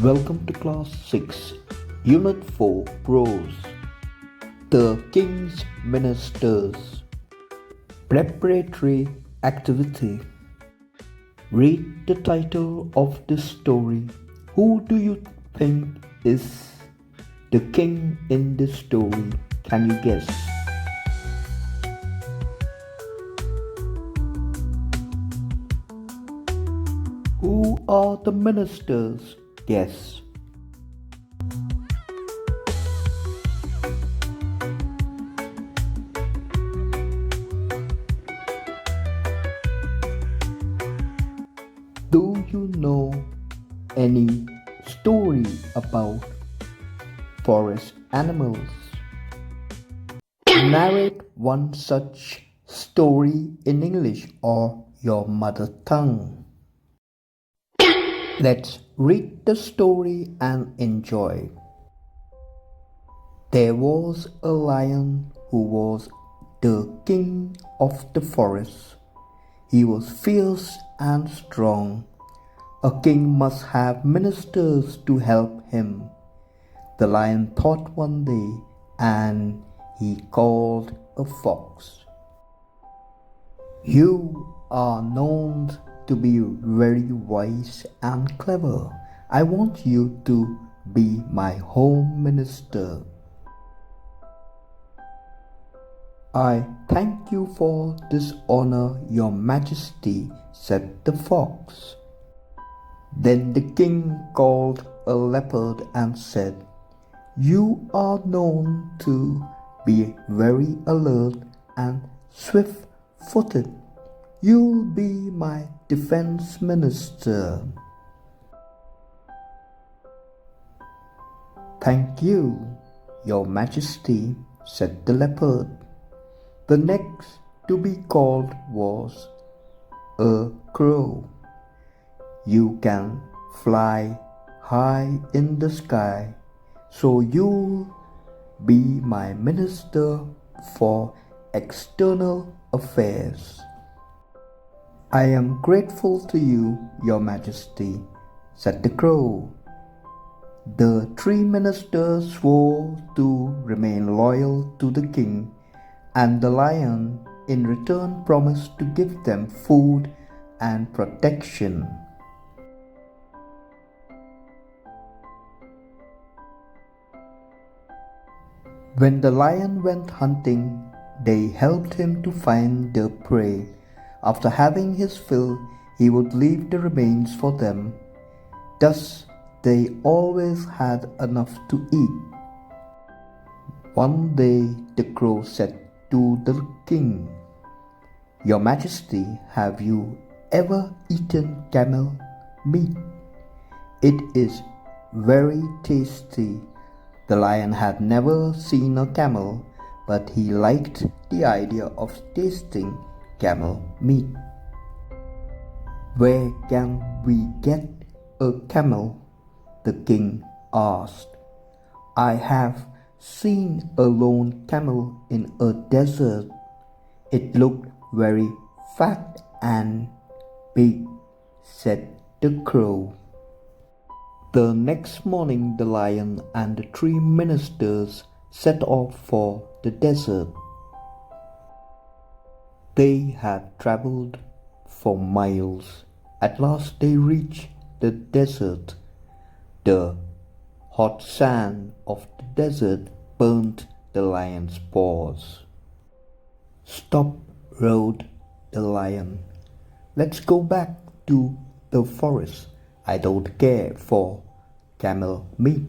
Welcome to Class 6, Unit 4 Prose. The King's Ministers. Preparatory Activity. Read the title of this story. Who do you think is the king in this story? Can you guess? Who are the ministers? Guess. Do you know any story about forest animals? Narrate one such story in English or your mother tongue. Let's read the story and enjoy. There was a lion who was the king of the forest. He was fierce and strong. A king must have ministers to help him. The lion thought one day, and he called a fox. You are known to be very wise and clever. I want you to be my home minister. I thank you for this honor, your majesty, said the fox. Then the king called a leopard and said, You are known to be very alert and swift-footed. You'll be my defense minister. Thank you, your majesty, said the leopard. The next to be called was a crow. You can fly high in the sky, so you'll be my minister for external affairs. I am grateful to you, your majesty, said the crow. The three ministers swore to remain loyal to the king, and the lion in return promised to give them food and protection. When the lion went hunting, they helped him to find their prey. After having his fill, he would leave the remains for them. Thus, they always had enough to eat. One day, the crow said to the king, Your Majesty, have you ever eaten camel meat? It is very tasty. The lion had never seen a camel, but he liked the idea of tasting camel meat. Where can we get a camel? The king asked. I have seen a lone camel in a desert. It looked very fat and big, said the crow. The next morning the lion and the three ministers set off for the desert. They had traveled for miles. At last they reached the desert. The hot sand of the desert burnt the lion's paws. Stop, roared the lion. Let's go back to the forest. I don't care for camel meat.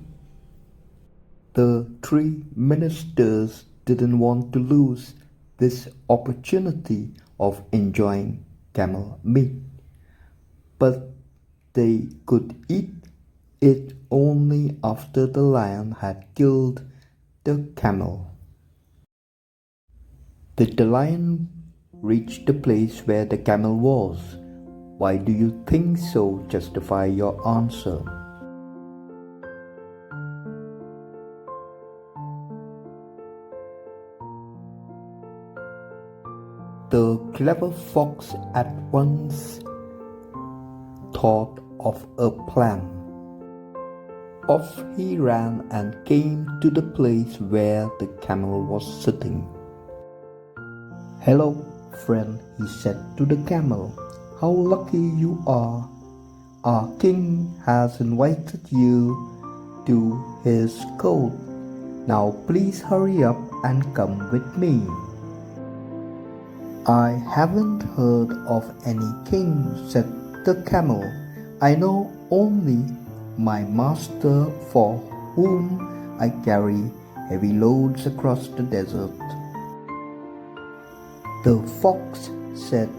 The three ministers didn't want to lose this opportunity of enjoying camel meat, but they could eat it only after the lion had killed the camel. Did the lion reach the place where the camel was? Why do you think so? Justify your answer. The clever fox at once thought of a plan. Off he ran and came to the place where the camel was sitting. "Hello, friend," he said to the camel. "How lucky you are. Our king has invited you to his court. Now please hurry up and come with me." "I haven't heard of any king," said the camel. "I know only my master, for whom I carry heavy loads across the desert." The fox said,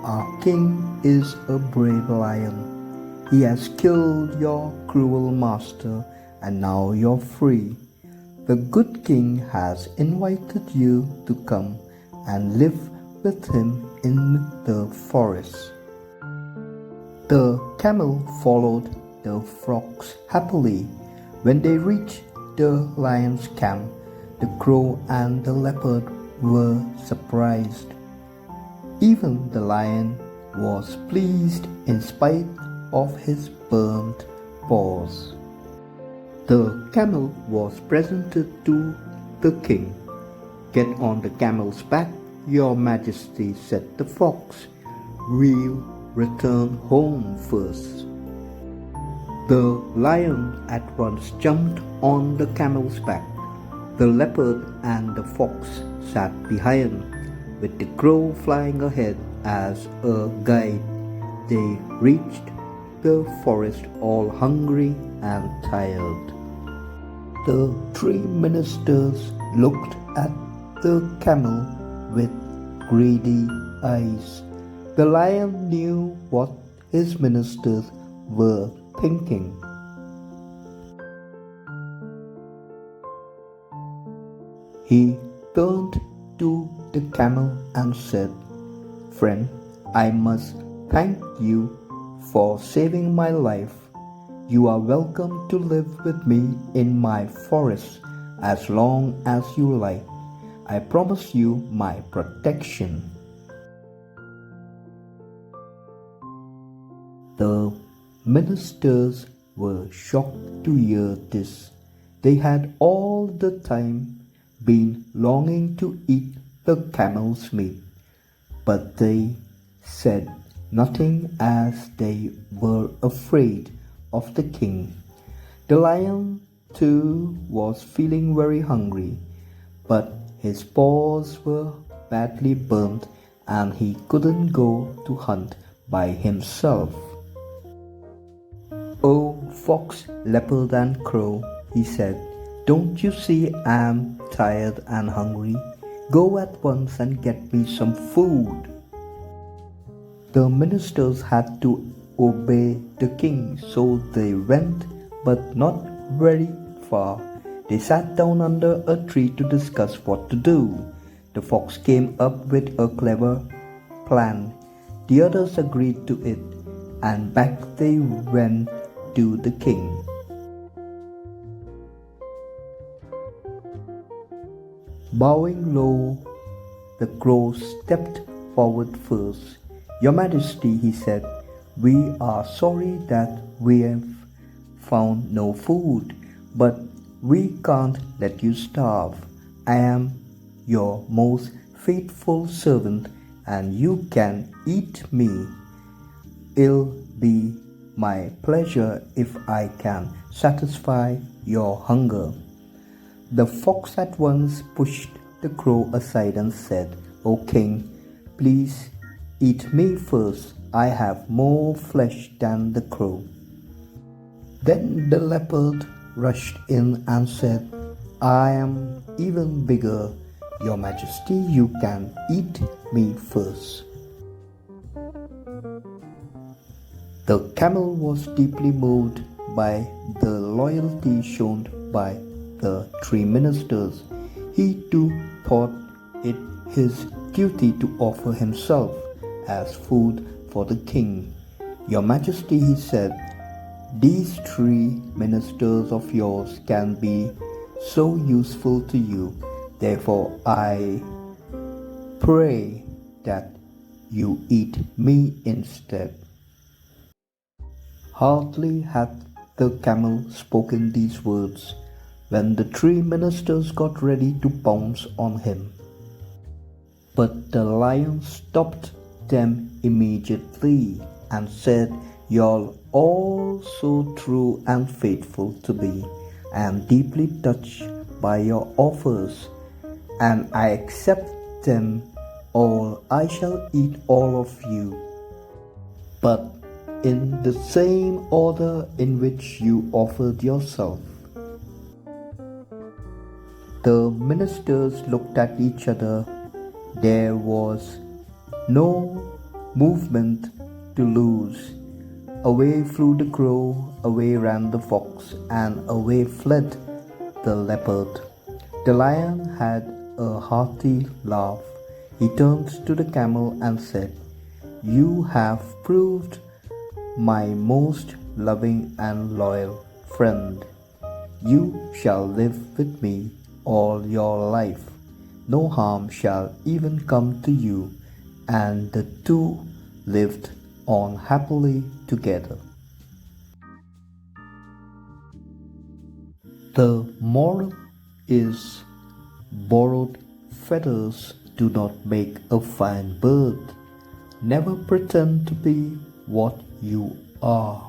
"Our king is a brave lion. He has killed your cruel master, and now you're free. The good king has invited you to come and live with him in the forest." The camel followed the fox happily. When they reached the lion's camp, the crow and the leopard were surprised. Even the lion was pleased in spite of his burnt paws. The camel was presented to the king. "Get on the camel's back, your majesty," said the fox. "We'll return home first." The lion at once jumped on the camel's back. The leopard and the fox sat behind, with the crow flying ahead as a guide. They reached the forest all hungry and tired. The three ministers looked at the camel with greedy eyes. The lion knew what his ministers were thinking. He turned to the camel and said, "Friend, I must thank you for saving my life. You are welcome to live with me in my forest as long as you like. I promise you my protection." The ministers were shocked to hear this. They had all the time been longing to eat the camel's meat, but they said nothing as they were afraid of the king. The lion, too, was feeling very hungry, but his paws were badly burnt and he couldn't go to hunt by himself. "Oh, fox, leopard, and crow," he said, "don't you see I'm tired and hungry? Go at once and get me some food." The ministers had to obey the king, so they went, but not very far. They sat down under a tree to discuss what to do. The fox came up with a clever plan. The others agreed to it, and back they went to the king. Bowing low, the crow stepped forward first. "Your Majesty," he said, "we are sorry that we have found no food, but we can't let you starve. I am your most faithful servant, and you can eat me. It'll be my pleasure if I can satisfy your hunger." The fox at once pushed the crow aside and said, "O king, please eat me first. I have more flesh than the crow." Then the leopard rushed in and said, "I am even bigger. Your Majesty, you can eat me first." The camel was deeply moved by the loyalty shown by the three ministers. He too thought it his duty to offer himself as food for the king. "Your Majesty," he said, "these three ministers of yours can be so useful to you. Therefore, I pray that you eat me instead." Hardly had the camel spoken these words when the three ministers got ready to pounce on him. But the lion stopped them immediately and said, "You're all so true and faithful to me, and deeply touched by your offers, and I accept them all. I shall eat all of you, but in the same order in which you offered yourself." The ministers looked at each other. There was no movement to lose. Away flew the crow, away ran the fox, and away fled the leopard. The lion had a hearty laugh. He turned to the camel and said, "You have proved my most loving and loyal friend. You shall live with me all your life. No harm shall even come to you." And the two lived on happily together. The moral is, borrowed feathers do not make a fine bird. Never pretend to be what you are.